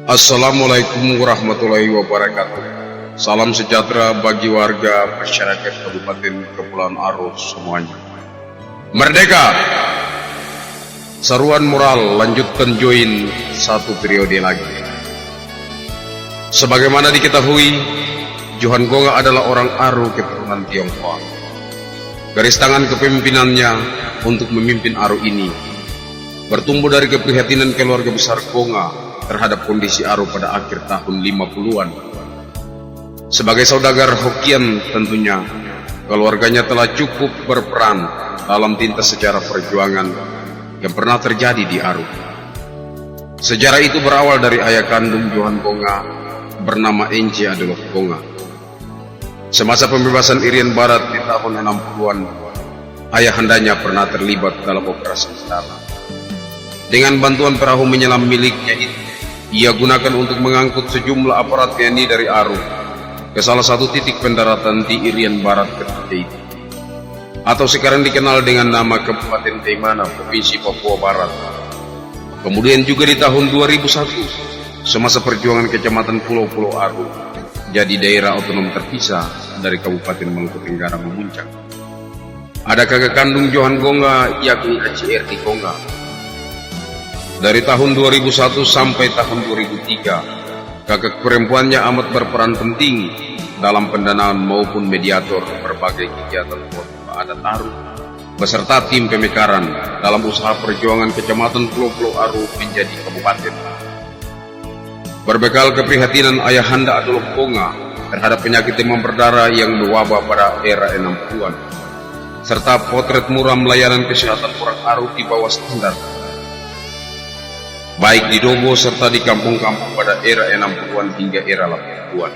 Assalamualaikum warahmatullahi wabarakatuh. Salam sejahtera bagi warga masyarakat Kabupaten Kepulauan Arus semuanya. Merdeka! Seruan moral lanjutkan join satu periode lagi. Sebagaimana diketahui, Johan Gonga adalah orang Aru keturunan Tionghoa. Garis tangan kepemimpinannya untuk memimpin Aru ini bertumbuh dari keprihatinan keluarga besar Gonga terhadap kondisi Aru pada akhir tahun 50-an. Sebagai saudagar Hokian tentunya, keluarganya telah cukup berperan dalam tinta sejarah perjuangan yang pernah terjadi di Aru. Sejarah itu berawal dari ayah kandung Johan Gonga bernama Enci Adelok Gonga. Semasa pembebasan Irian Barat di tahun 60-an, ayahandanya pernah terlibat dalam operasi militer. Dengan bantuan perahu menyelam miliknya itu, ia gunakan untuk mengangkut sejumlah aparat TNI dari Aru ke salah satu titik pendaratan di Irian Barat ketika itu, atau sekarang dikenal dengan nama Kabupaten Taimana, Provinsi Papua Barat. Kemudian juga di tahun 2001, semasa perjuangan Kecamatan Pulau-Pulau Aru jadi daerah otonom terpisah dari Kabupaten Maluku Tenggara memuncak. Ada kakak kandung Johan Gonga, yakni ACRD Gonga. Dari tahun 2001 sampai tahun 2003, kakak perempuannya amat berperan penting dalam pendanaan maupun mediator berbagai kegiatan adat Aru, beserta tim pemekaran dalam usaha perjuangan Kecamatan Pulau-Pulau Aru menjadi kabupaten. Berbekal keprihatinan ayahanda Adelok Gonga terhadap penyakit demam berdarah yang mewabah pada era 60-an, serta potret muram layanan kesehatan orang Aru di bawah standar, baik di Dobo serta di kampung-kampung pada era 60-an hingga era 80-an.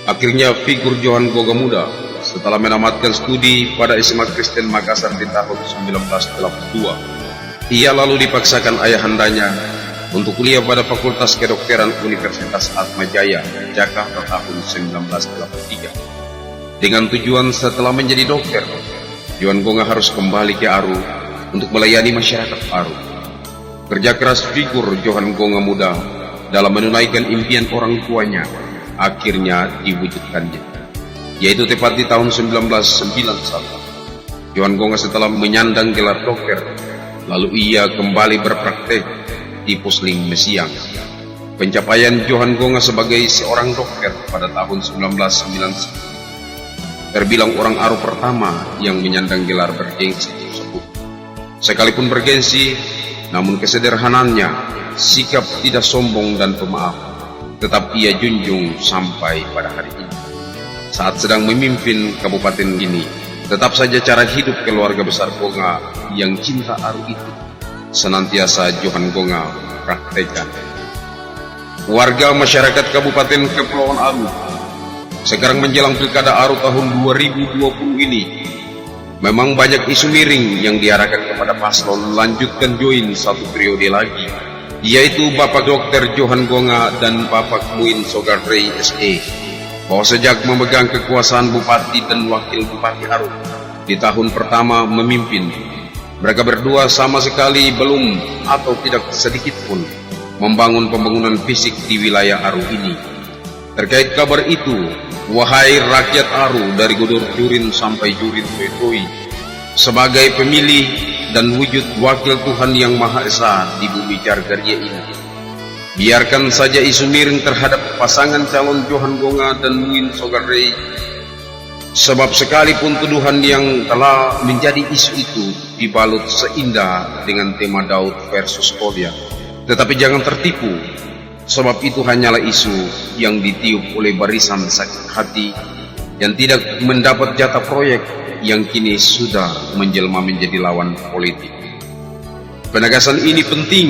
Akhirnya figur Johan Gonga muda setelah menamatkan studi pada SMA Kristen Makassar di tahun 1982, ia lalu dipaksakan ayahandanya untuk kuliah pada Fakultas Kedokteran Universitas Atmajaya, Jakarta tahun 1983. Dengan tujuan setelah menjadi dokter, Johan Gonga harus kembali ke Aru untuk melayani masyarakat Aru. Kerja keras figur Johan Gonga muda dalam menunaikan impian orang tuanya akhirnya diwujudkannya, yaitu tepat di tahun 1991. Johan Gonga setelah menyandang gelar dokter, lalu ia kembali berpraktek di Pusling Mesiang. Pencapaian Johan Gonga sebagai seorang dokter pada tahun 1999 terbilang orang Aru pertama yang menyandang gelar bergengsi tersebut. Sekalipun bergengsi, namun kesederhanaannya, sikap tidak sombong dan pemaaf tetap ia junjung sampai pada hari ini. Saat sedang memimpin kabupaten ini, tetap saja cara hidup keluarga besar Gonga yang cinta Aru itu senantiasa Johan Gonga praktekkan. Warga masyarakat Kabupaten Kepulauan Aru, sekarang menjelang Pilkada Aru tahun 2020 ini, memang banyak isu miring yang diarahkan kepada paslon lanjutkan join satu periode lagi, yaitu Bapak Dr. Johan Gonga dan Bapak Muin Sogarrey SE, bahwa sejak memegang kekuasaan Bupati dan Wakil Bupati Aru di tahun pertama memimpin, mereka berdua sama sekali belum atau tidak sedikit pun membangun pembangunan fisik di wilayah Aru ini. Terkait kabar itu, wahai rakyat Aru dari Godor Jurin sampai Jurin Toitoi, sebagai pemilih dan wujud wakil Tuhan yang Maha Esa di bumi Jargaria ini, biarkan saja isu miring terhadap pasangan calon Johan Gonga dan Muin Sogarrey, sebab sekalipun tuduhan yang telah menjadi isu itu dibalut seindah dengan tema Daud versus Goliat, tetapi jangan tertipu, sebab itu hanyalah isu yang ditiup oleh barisan sakit hati yang tidak mendapat jatah proyek yang kini sudah menjelma menjadi lawan politik. Penegasan ini penting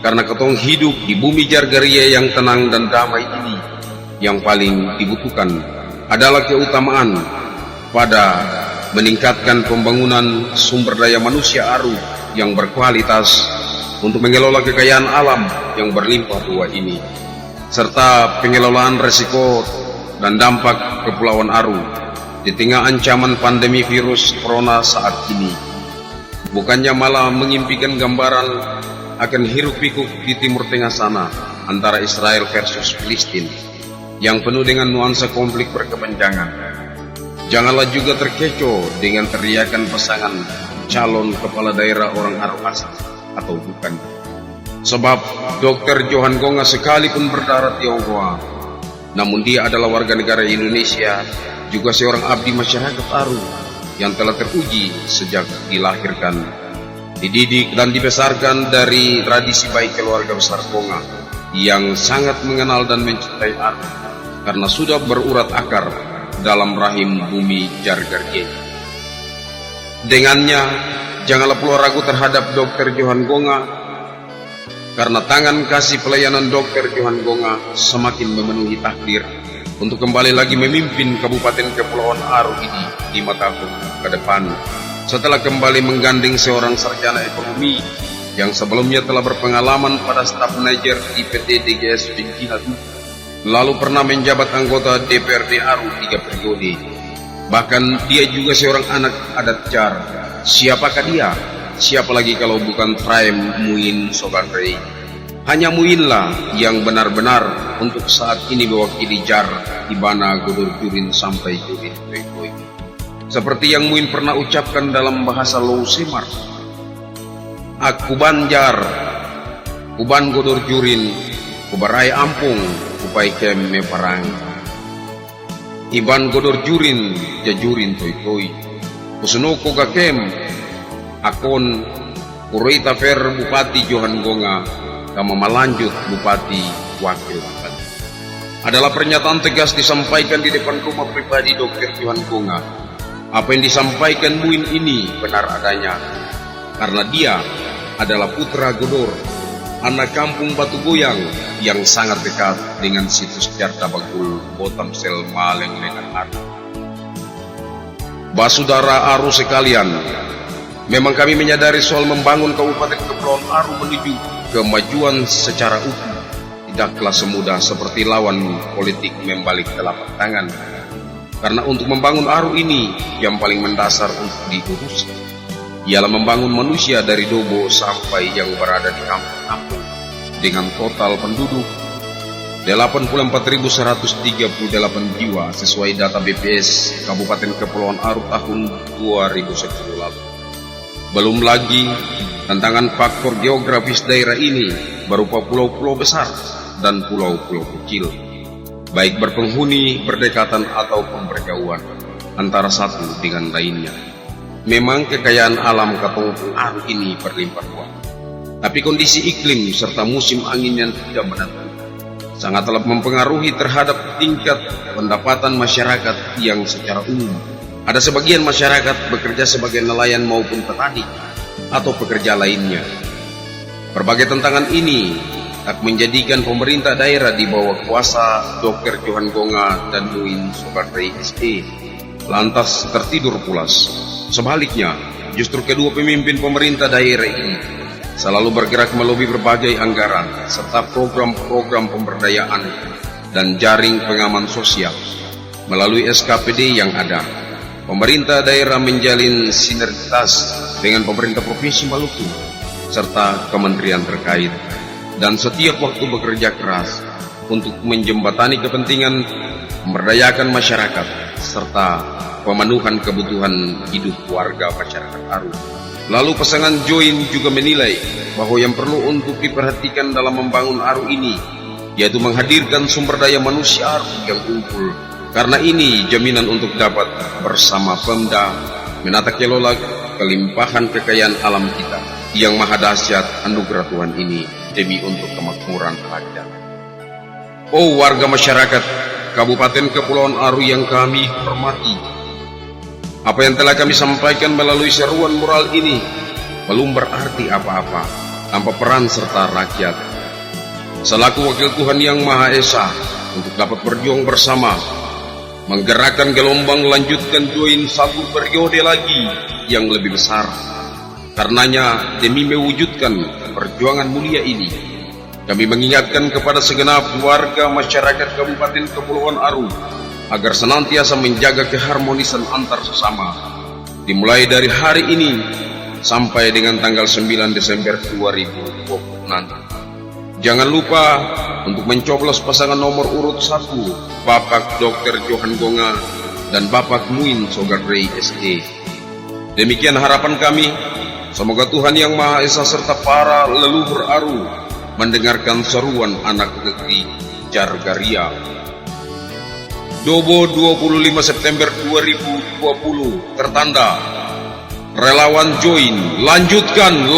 karena ketong hidup di bumi Jargaria yang tenang dan damai ini, yang paling dibutuhkan adalah keutamaan pada meningkatkan pembangunan sumber daya manusia Aru yang berkualitas untuk mengelola kekayaan alam yang berlimpah ruah ini, serta pengelolaan resiko dan dampak Kepulauan Aru di tengah ancaman pandemi virus corona saat ini. Bukannya malah mengimpikan gambaran akan hiruk pikuk di Timur Tengah sana antara Israel versus Filistin yang penuh dengan nuansa konflik berkepanjangan. Janganlah juga terkecoh dengan teriakan pasangan calon kepala daerah orang Arab asli atau bukan. Sebab Dr. Johan Gonga sekalipun berdarah Tionghoa, namun dia adalah warga negara Indonesia, juga seorang abdi masyarakat Aru yang telah teruji sejak dilahirkan, dididik dan dibesarkan dari tradisi baik keluarga besar Gonga yang sangat mengenal dan mencintai Aru karena sudah berurat akar dalam rahim bumi Jargarge. Dengannya, janganlah pula ragu terhadap Dr. Johan Gonga, karena tangan kasih pelayanan Dr. Johan Gonga semakin memenuhi takdir untuk kembali lagi memimpin Kabupaten Kepulauan Aru ini 5 tahun ke depan, setelah kembali menggandeng seorang sarjana ekonomi yang sebelumnya telah berpengalaman pada staf manajer di PT DGS Bengkina, lalu pernah menjabat anggota DPRD Aru 3 periode. Bahkan dia juga seorang anak adat Jar. Siapakah dia? Siapa lagi kalau bukan Traim Muin Sobanrei? Hanya Muinlah yang benar-benar untuk saat ini mewakili Jar di Bana Godur Jurin sampai Jurin Toy. Seperti yang Muin pernah ucapkan dalam bahasa Low Semar, aku Banjar, Kuban Godur Jurin, Kubarai Ampung, Kupai Kem Meparang, Iban Godur Jurin, Jajurin Toy, Kusunoko Gakem, Akon Kureita Fer Bupati Johan Gonga, Kama Malanjut Bupati Wakil Bupati. Adalah pernyataan tegas disampaikan di depan rumah pribadi Dr. Johan Gonga. Apa yang disampaikan Muin ini benar adanya, karena dia adalah putra Godor, anak kampung Batu Goyang yang sangat dekat dengan situs Jarta Bagul Botamsel Maleng dengan Aru. Basudara Aru sekalian, memang kami menyadari soal membangun Kabupaten Kepulauan Aru menuju kemajuan secara utuh tidaklah semudah seperti lawan politik membalik telapak tangan. Karena untuk membangun Aru ini yang paling mendasar untuk diurus ialah membangun manusia dari Dobo sampai yang berada di kampung-kampung dengan total penduduk 84.138 jiwa sesuai data BPS Kabupaten Kepulauan Aru tahun 2010 lalu. Belum lagi tantangan faktor geografis daerah ini berupa pulau-pulau besar dan pulau-pulau kecil, baik berpenghuni, berdekatan ataupun berjauhan antara satu dengan lainnya. Memang kekayaan alam Kabupaten Aru ini berlimpah ruah, tapi kondisi iklim serta musim angin yang tidak menentu sangatlah mempengaruhi terhadap tingkat pendapatan masyarakat yang secara umum. Ada sebagian masyarakat bekerja sebagai nelayan maupun petani atau pekerja lainnya. Berbagai tantangan ini tak menjadikan pemerintah daerah di bawah kuasa Dr. Johan Gonga dan Muin Sobanrei SE lantas tertidur pulas. Sebaliknya, justru kedua pemimpin pemerintah daerah ini selalu bergerak melobi berbagai anggaran serta program-program pemberdayaan dan jaring pengaman sosial. Melalui SKPD yang ada, pemerintah daerah menjalin sinergitas dengan pemerintah Provinsi Maluku serta kementerian terkait, dan setiap waktu bekerja keras untuk menjembatani kepentingan memberdayakan masyarakat serta pemenuhan kebutuhan hidup warga masyarakat Aru. Lalu pasangan Join juga menilai bahwa yang perlu untuk diperhatikan dalam membangun Aru ini yaitu menghadirkan sumber daya manusia Aru yang unggul, karena ini jaminan untuk dapat bersama Pemda menata kelola kelimpahan kekayaan alam kita yang maha dahsyat anugerah Tuhan ini demi untuk kemakmuran rakyat. Oh warga masyarakat Kabupaten Kepulauan Aru yang kami hormati, apa yang telah kami sampaikan melalui seruan moral ini belum berarti apa-apa tanpa peran serta rakyat. Selaku wakil Tuhan yang Maha Esa untuk dapat berjuang bersama, menggerakkan gelombang lanjutkan Join satu periode lagi yang lebih besar. Karenanya demi mewujudkan perjuangan mulia ini, kami mengingatkan kepada segenap warga masyarakat Kabupaten Kepulauan Aru agar senantiasa menjaga keharmonisan antar sesama. Dimulai dari hari ini sampai dengan tanggal 9 Desember 2020 nanti. Jangan lupa untuk mencoblos pasangan nomor urut 1, Bapak Dr. Johan Gonga dan Bapak Muin Sogar Rey SE. Demikian harapan kami. Semoga Tuhan Yang Maha Esa serta para leluhur Aru mendengarkan seruan anak negeri Jargaria. Dobo 25 September 2020 tertanda relawan join, lanjutkan.